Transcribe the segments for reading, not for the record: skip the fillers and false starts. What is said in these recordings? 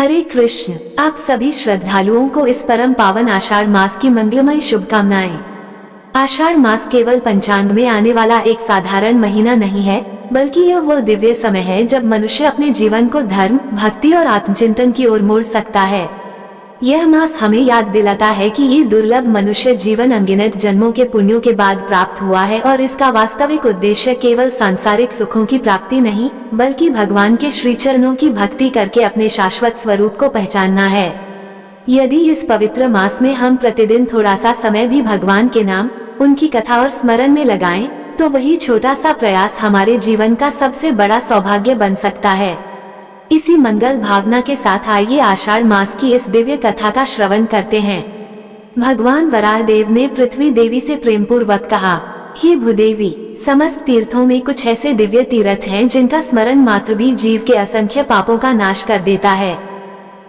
हरे कृष्ण। आप सभी श्रद्धालुओं को इस परम पावन आषाढ़ मास की मंगलमय शुभकामनाएं। आषाढ़ मास केवल पंचांग में आने वाला एक साधारण महीना नहीं है, बल्कि यह वह दिव्य समय है जब मनुष्य अपने जीवन को धर्म, भक्ति और आत्मचिंतन की ओर मोड़ सकता है। यह मास हमें याद दिलाता है कि ये दुर्लभ मनुष्य जीवन अनगिनत जन्मों के पुण्यों के बाद प्राप्त हुआ है और इसका वास्तविक उद्देश्य केवल सांसारिक सुखों की प्राप्ति नहीं, बल्कि भगवान के श्री चरणों की भक्ति करके अपने शाश्वत स्वरूप को पहचानना है। यदि इस पवित्र मास में हम प्रतिदिन थोड़ा सा समय भी भगवान के नाम, उनकी कथा और स्मरण में लगाएं, तो वही छोटा सा प्रयास हमारे जीवन का सबसे बड़ा सौभाग्य बन सकता है। इसी मंगल भावना के साथ आइए आषाढ़ मास की इस दिव्य कथा का श्रवण करते हैं। भगवान वराह देव ने पृथ्वी देवी से प्रेम पूर्वक कहा, हे भूदेवी, समस्त तीर्थों में कुछ ऐसे दिव्य तीर्थ हैं जिनका स्मरण मात्र भी जीव के असंख्य पापों का नाश कर देता है।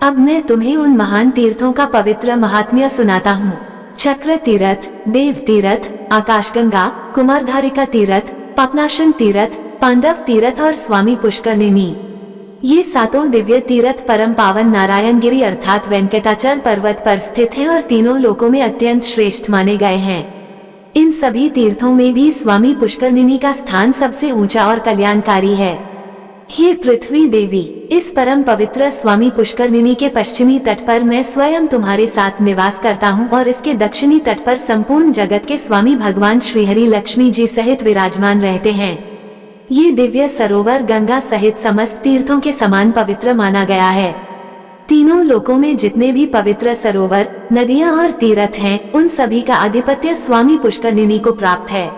अब मैं तुम्हें उन महान तीर्थों का पवित्र महात्म्य सुनाता हूँ। चक्र तीर्थ, देव तीर्थ, आकाशगंगा, कुमारधारिका तीर्थ, पापनाशन तीर्थ, पांडव तीर्थ और स्वामी पुष्करनिनी, ये सातों दिव्य तीर्थ परम पावन नारायण गिरी अर्थात वेंकटाचल पर्वत पर स्थित हैं और तीनों लोकों में अत्यंत श्रेष्ठ माने गए हैं। इन सभी तीर्थों में भी स्वामी पुष्करनिनी का स्थान सबसे ऊंचा और कल्याणकारी है। हे पृथ्वी देवी, इस परम पवित्र स्वामी पुष्करनिनी के पश्चिमी तट पर मैं स्वयं तुम्हारे साथ निवास करता हूँ और इसके दक्षिणी तट पर संपूर्ण जगत के स्वामी भगवान श्रीहरि लक्ष्मी जी सहित विराजमान रहते हैं। ये दिव्य सरोवर गंगा सहित समस्त तीर्थों के समान पवित्र माना गया है। तीनों लोकों में जितने भी पवित्र सरोवर, नदियां और तीर्थ हैं, उन सभी का आधिपत्य स्वामी पुष्करनिनी को प्राप्त है।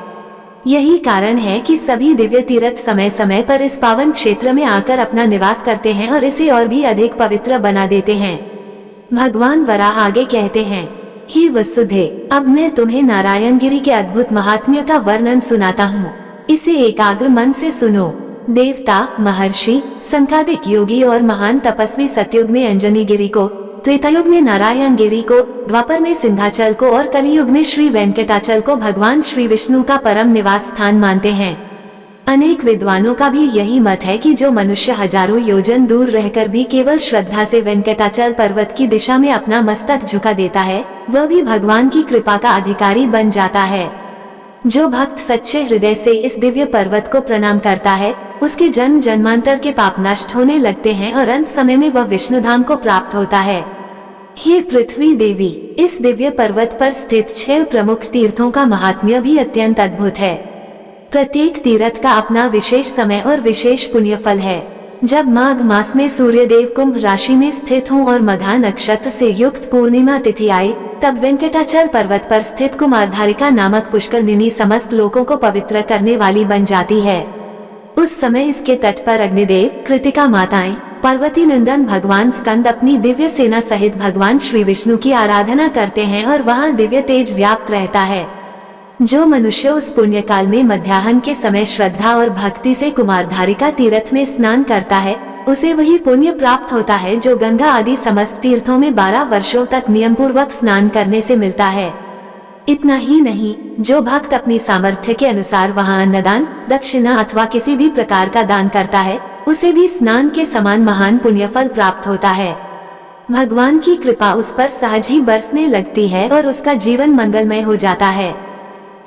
यही कारण है कि सभी दिव्य तीर्थ समय समय पर इस पावन क्षेत्र में आकर अपना निवास करते हैं और इसे और भी अधिक पवित्र बना देते हैं। भगवान वराह आगे कहते हैं, हे वसुधे, अब मैं तुम्हें नारायण गिरी के अद्भुत महात्म्य का वर्णन सुनाता हूँ। इसे एकाग्र मन से सुनो। देवता, महर्षि, संकादिक योगी और महान तपस्वी सतयुग में अंजनी गिरी को, त्रेतायुग में नारायण गिरी को, द्वापर में सिंहाचल को और कलियुग में श्री वेंकटाचल को भगवान श्री विष्णु का परम निवास स्थान मानते हैं। अनेक विद्वानों का भी यही मत है कि जो मनुष्य हजारों योजन दूर रहकर भी केवल श्रद्धा से वेंकटाचल पर्वत की दिशा में अपना मस्तक झुका देता है, वह भी भगवान की कृपा का अधिकारी बन जाता है। जो भक्त सच्चे हृदय से इस दिव्य पर्वत को प्रणाम करता है, उसके जन्म जन्मांतर के पाप नष्ट होने लगते हैं और अंत समय में वह विष्णुधाम को प्राप्त होता है। हे पृथ्वी देवी, इस दिव्य पर्वत पर स्थित 6 प्रमुख तीर्थों का महात्म्य भी अत्यंत अद्भुत है। प्रत्येक तीर्थ का अपना विशेष समय और विशेष पुण्य फल है। जब माघ मास में सूर्यदेव कुंभ राशि में स्थित हों और मघा नक्षत्र से युक्त पूर्णिमा तिथि आए, तब वेंकटाचल पर्वत पर स्थित कुमारधारिका नामक पुष्करनिनी समस्त लोगों को पवित्र करने वाली बन जाती है। उस समय इसके तट पर अग्निदेव, कृतिका माताएं, पार्वती नंदन भगवान स्कंद अपनी दिव्य सेना सहित भगवान श्री विष्णु की आराधना करते हैं और वहां दिव्य तेज व्याप्त रहता है। जो मनुष्य उस पुण्य काल में मध्याह्न के समय श्रद्धा और भक्ति से कुमारधारिका तीर्थ में स्नान करता है, उसे वही पुण्य प्राप्त होता है जो गंगा आदि समस्त तीर्थों में 12 वर्षों तक नियम पूर्वक स्नान करने से मिलता है। इतना ही नहीं, जो भक्त अपनी सामर्थ्य के अनुसार वहां अन्नदान, दक्षिणा अथवा किसी भी प्रकार का दान करता है, उसे भी स्नान के समान महान पुण्य फल प्राप्त होता है। भगवान की कृपा उस पर सहज ही बरसने लगती है और उसका जीवन मंगलमय हो जाता है।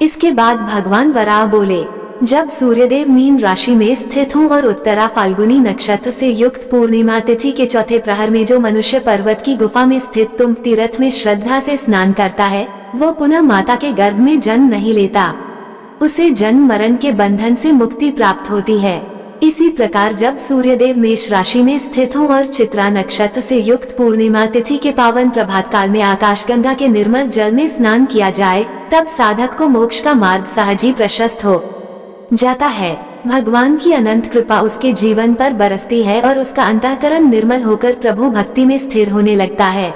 इसके बाद भगवान वराह बोले, जब सूर्यदेव मीन राशि में स्थित हों और उत्तरा फाल्गुनी नक्षत्र से युक्त पूर्णिमा तिथि के चौथे प्रहर में जो मनुष्य पर्वत की गुफा में स्थित तुम तीर्थ में श्रद्धा से स्नान करता है, वो पुनः माता के गर्भ में जन्म नहीं लेता। उसे जन्म मरण के बंधन से मुक्ति प्राप्त होती है। इसी प्रकार जब सूर्यदेव मेष राशि में स्थित हों और चित्रा नक्षत्र से युक्त पूर्णिमा तिथि के पावन प्रभात काल में आकाशगंगा के निर्मल जल में स्नान किया जाए, तब साधक को मोक्ष का मार्ग सहज ही प्रशस्त हो जाता है। भगवान की अनंत कृपा उसके जीवन पर बरसती है और उसका अंतःकरण निर्मल होकर प्रभु भक्ति में स्थिर होने लगता है।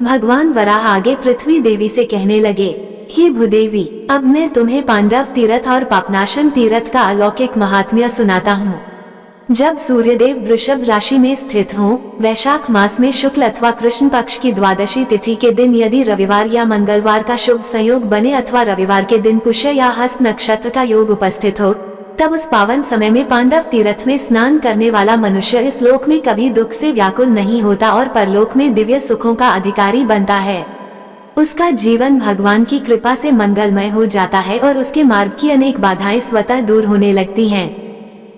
भगवान वराह आगे पृथ्वी देवी से कहने लगे, हे भूदेवी, अब मैं तुम्हें पांडव तीर्थ और पापनाशन तीर्थ का अलौकिक महात्म्य सुनाता हूँ। जब सूर्यदेव वृषभ राशि में स्थित हों, वैशाख मास में शुक्ल अथवा कृष्ण पक्ष की द्वादशी तिथि के दिन यदि रविवार या मंगलवार का शुभ संयोग बने अथवा रविवार के दिन पुष्य या हस्त नक्षत्र का योग उपस्थित हो, तब उस पावन समय में पांडव तीर्थ में स्नान करने वाला मनुष्य इस लोक में कभी दुख से व्याकुल नहीं होता और परलोक में दिव्य सुखों का अधिकारी बनता है। उसका जीवन भगवान की कृपा से मंगलमय हो जाता है और उसके मार्ग की अनेक बाधाएं स्वतः दूर होने लगती हैं।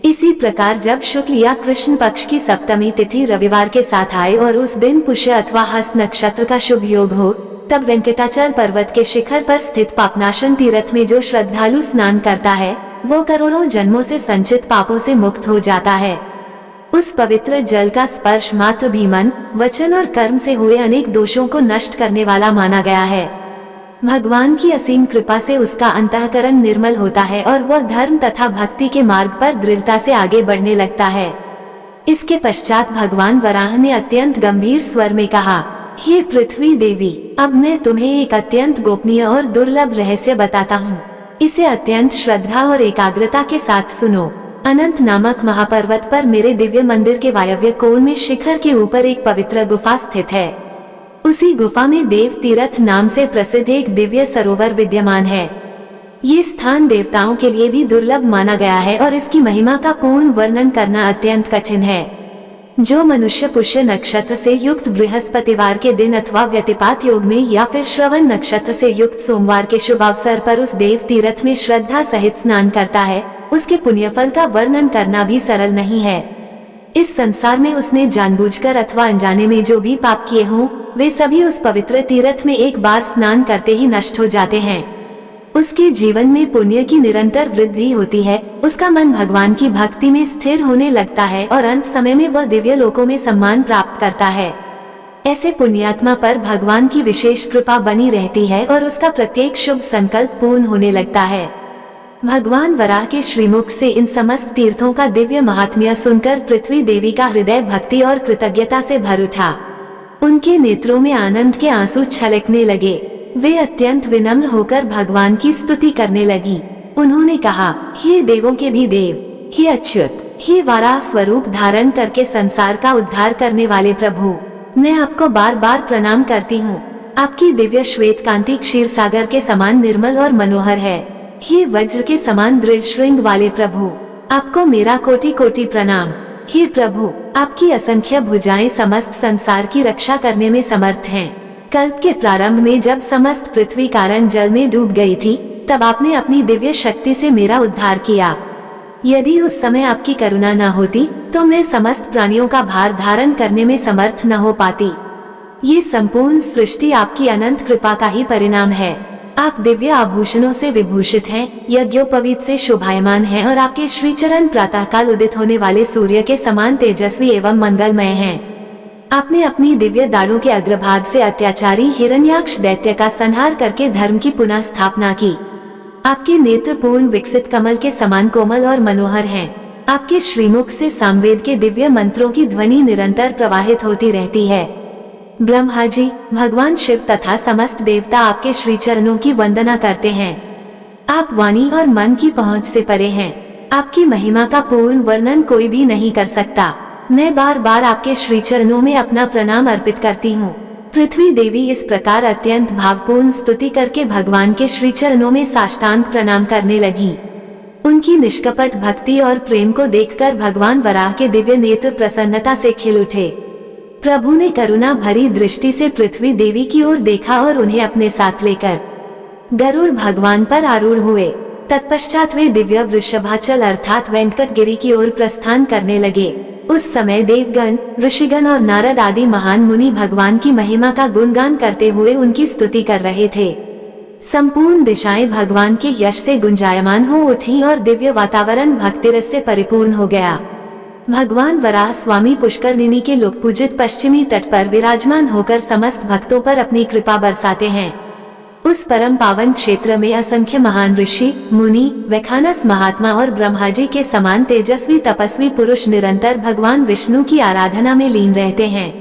इसी प्रकार जब शुक्ल या कृष्ण पक्ष की सप्तमी तिथि रविवार के साथ आए और उस दिन पुष्य अथवा हस्त नक्षत्र का शुभ योग हो, तब वेंकटाचल पर्वत के शिखर पर स्थित पापनाशन तीर्थ में जो श्रद्धालु स्नान करता है वो करोड़ों जन्मों से संचित पापों से मुक्त हो जाता है। उस पवित्र जल का स्पर्श मात्र भी मन, वचन और कर्म से हुए अनेक दोषों को नष्ट करने वाला माना गया है। भगवान की असीम कृपा से उसका अंतःकरण निर्मल होता है और वह धर्म तथा भक्ति के मार्ग पर दृढ़ता से आगे बढ़ने लगता है। इसके पश्चात भगवान वराह ने अत्यंत गंभीर स्वर में कहा, हे पृथ्वी देवी, अब मैं तुम्हें एक अत्यंत गोपनीय और दुर्लभ रहस्य बताता हूँ। इसे अत्यंत श्रद्धा और एकाग्रता के साथ सुनो। अनंत नामक महापर्वत पर मेरे दिव्य मंदिर के वायव्य कोण में शिखर के ऊपर एक पवित्र गुफा स्थित है। उसी गुफा में देव तीर्थ नाम से प्रसिद्ध एक दिव्य सरोवर विद्यमान है। ये स्थान देवताओं के लिए भी दुर्लभ माना गया है और इसकी महिमा का पूर्ण वर्णन करना अत्यंत कठिन है। जो मनुष्य पुष्य नक्षत्र से युक्त बृहस्पतिवार के दिन अथवा व्यतिपात योग में या फिर श्रवण नक्षत्र से युक्त सोमवार के शुभ अवसर पर उस देव तीर्थ में श्रद्धा सहित स्नान करता है, उसके पुण्यफल का वर्णन करना भी सरल नहीं है। इस संसार में उसने जानबूझकर अथवा अनजाने में जो भी पाप किए हों, वे सभी उस पवित्र तीर्थ में एक बार स्नान करते ही नष्ट हो जाते हैं। उसके जीवन में पुण्य की निरंतर वृद्धि होती है, उसका मन भगवान की भक्ति में स्थिर होने लगता है और अंत समय में वह दिव्य लोकों में सम्मान प्राप्त करता है। ऐसे पुण्यात्मा पर भगवान की विशेष कृपा बनी रहती है और उसका प्रत्येक शुभ संकल्प पूर्ण होने लगता है। भगवान वराह के श्रीमुख से इन समस्त तीर्थों का दिव्य महात्म्य सुनकर पृथ्वी देवी का हृदय भक्ति और कृतज्ञता से भर उठा। उनके नेत्रों में आनंद के आंसू छलकने लगे। वे अत्यंत विनम्र होकर भगवान की स्तुति करने लगी। उन्होंने कहा, हे देवों के भी देव, हे अच्युत, हे वराह स्वरूप धारण करके संसार का उद्धार करने वाले प्रभु, मैं आपको बार बार प्रणाम करती हूँ। आपकी दिव्य श्वेत कांति क्षीर सागर के समान निर्मल और मनोहर है। हे वज्र के समान दृढ़ श्रृंग वाले प्रभु, आपको मेरा कोटि कोटि प्रणाम। हे प्रभु, आपकी असंख्य भुजाएं समस्त संसार की रक्षा करने में समर्थ हैं। कल्प के प्रारंभ में जब समस्त पृथ्वी कारण जल में डूब गई थी, तब आपने अपनी दिव्य शक्ति से मेरा उद्धार किया। यदि उस समय आपकी करुणा न होती तो मैं समस्त प्राणियों का भार धारण करने में समर्थ न हो पाती। ये संपूर्ण सृष्टि आपकी अनंत कृपा का ही परिणाम है। आप दिव्य आभूषणों से विभूषित हैं, यज्ञोपवीत से शोभायमान हैं और आपके श्रीचरण प्रातःकाल उदित होने वाले सूर्य के समान तेजस्वी एवं मंगलमय हैं। आपने अपनी दिव्य दाढ़ों के अग्रभाग से अत्याचारी हिरण्याक्ष दैत्य का संहार करके धर्म की पुनः स्थापना की। आपके नेत्र पूर्ण विकसित कमल के समान कोमल और मनोहर हैं। आपके श्रीमुख से सामवेद के दिव्य मंत्रों की ध्वनि निरंतर प्रवाहित होती रहती है। ब्रह्मा जी, भगवान शिव तथा समस्त देवता आपके श्री चरणों की वंदना करते हैं। आप वाणी और मन की पहुंच से परे हैं। आपकी महिमा का पूर्ण वर्णन कोई भी नहीं कर सकता। मैं बार बार आपके श्री चरणों में अपना प्रणाम अर्पित करती हूँ। पृथ्वी देवी इस प्रकार अत्यंत भावपूर्ण स्तुति करके भगवान के श्री चरणों में साष्टांग प्रणाम करने लगी। उनकी निष्कपट भक्ति और प्रेम को देखकर भगवान वराह के दिव्य नेत्र प्रसन्नता से खिल उठे। प्रभु ने करुणा भरी दृष्टि से पृथ्वी देवी की ओर देखा और उन्हें अपने साथ लेकर गरुड़ भगवान पर आरूढ़ हुए। तत्पश्चात वे दिव्य वृषभाचल अर्थात वेंकटगिरी की ओर प्रस्थान करने लगे। उस समय देवगण, ऋषिगण और नारद आदि महान मुनि भगवान की महिमा का गुणगान करते हुए उनकी स्तुति कर रहे थे। संपूर्ण दिशाएं भगवान के यश से गुंजायमान हो उठी और दिव्य वातावरण भक्तिरस से परिपूर्ण हो गया। भगवान वराह स्वामी पुष्करनिनी के लोक पूजित पश्चिमी तट पर विराजमान होकर समस्त भक्तों पर अपनी कृपा बरसाते हैं। उस परम पावन क्षेत्र में असंख्य महान ऋषि, मुनि, वैखानस महात्मा और ब्रह्मा जी के समान तेजस्वी तपस्वी पुरुष निरंतर भगवान विष्णु की आराधना में लीन रहते हैं।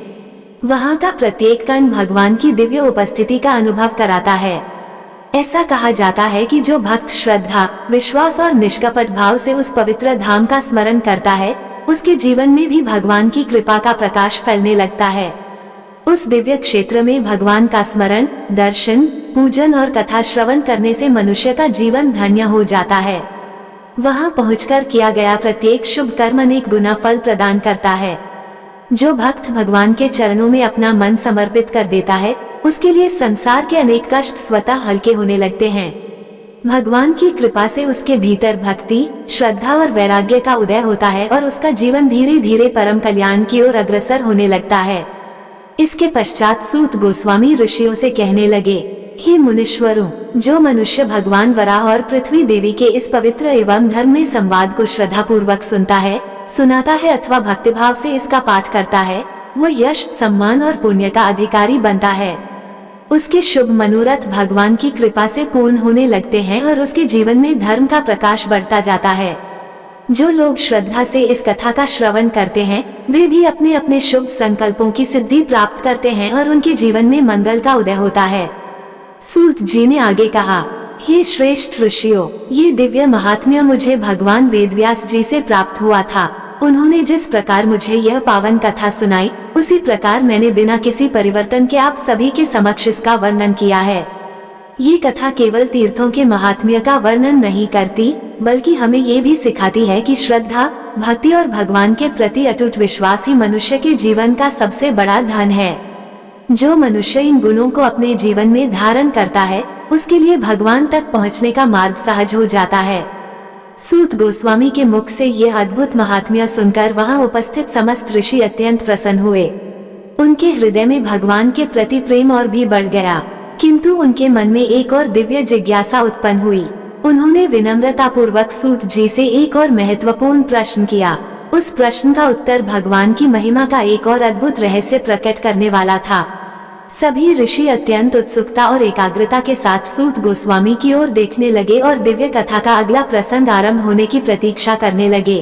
वहाँ का प्रत्येक कण भगवान की दिव्य उपस्थिति का अनुभव कराता है। ऐसा कहा जाता है कि जो भक्त श्रद्धा, विश्वास और निष्कपट भाव से उस पवित्र धाम का स्मरण करता है, उसके जीवन में भी भगवान की कृपा का प्रकाश फैलने लगता है। उस दिव्य क्षेत्र में भगवान का स्मरण, दर्शन, पूजन और कथा श्रवण करने से मनुष्य का जीवन धन्य हो जाता है। वहां पहुंचकर किया गया प्रत्येक शुभ कर्म अनेक गुना फल प्रदान करता है। जो भक्त भगवान के चरणों में अपना मन समर्पित कर देता है, उसके लिए संसार के अनेक कष्ट स्वतः हल्के होने लगते हैं। भगवान की कृपा से उसके भीतर भक्ति, श्रद्धा और वैराग्य का उदय होता है और उसका जीवन धीरे धीरे परम कल्याण की ओर अग्रसर होने लगता है। इसके पश्चात सूत गोस्वामी ऋषियों से कहने लगे, हे मुनीश्वरों, जो मनुष्य भगवान वराह और पृथ्वी देवी के इस पवित्र एवं धर्म संवाद को श्रद्धा पूर्वक सुनता है, सुनाता है अथवा भक्तिभाव से इसका पाठ करता है, वो यश, सम्मान और पुण्य का अधिकारी बनता है। उसके शुभ मनोरथ भगवान की कृपा से पूर्ण होने लगते हैं और उसके जीवन में धर्म का प्रकाश बढ़ता जाता है। जो लोग श्रद्धा से इस कथा का श्रवण करते हैं, वे भी अपने अपने शुभ संकल्पों की सिद्धि प्राप्त करते हैं और उनके जीवन में मंगल का उदय होता है। सूत जी ने आगे कहा, हे श्रेष्ठ ऋषियों, ये दिव्य महात्म्य मुझे भगवान वेदव्यास जी से प्राप्त हुआ था। उन्होंने जिस प्रकार मुझे यह पावन कथा सुनाई, उसी प्रकार मैंने बिना किसी परिवर्तन के आप सभी के समक्ष इसका वर्णन किया है। ये कथा केवल तीर्थों के महात्म्य का वर्णन नहीं करती, बल्कि हमें ये भी सिखाती है कि श्रद्धा, भक्ति और भगवान के प्रति अटूट विश्वास ही मनुष्य के जीवन का सबसे बड़ा धन है। जो मनुष्य इन गुणों को अपने जीवन में धारण करता है, उसके लिए भगवान तक पहुँचने का मार्ग सहज हो जाता है। सूत गोस्वामी के मुख से यह अद्भुत महात्म्य सुनकर वहां उपस्थित समस्त ऋषि अत्यंत प्रसन्न हुए। उनके हृदय में भगवान के प्रति प्रेम और भी बढ़ गया, किंतु उनके मन में एक और दिव्य जिज्ञासा उत्पन्न हुई। उन्होंने विनम्रता पूर्वक सूत जी से एक और महत्वपूर्ण प्रश्न किया। उस प्रश्न का उत्तर भगवान की महिमा का एक और अद्भुत रहस्य प्रकट करने वाला था। सभी ऋषि अत्यंत उत्सुकता और एकाग्रता के साथ सूत गोस्वामी की ओर देखने लगे और दिव्य कथा का अगला प्रसंग आरंभ होने की प्रतीक्षा करने लगे।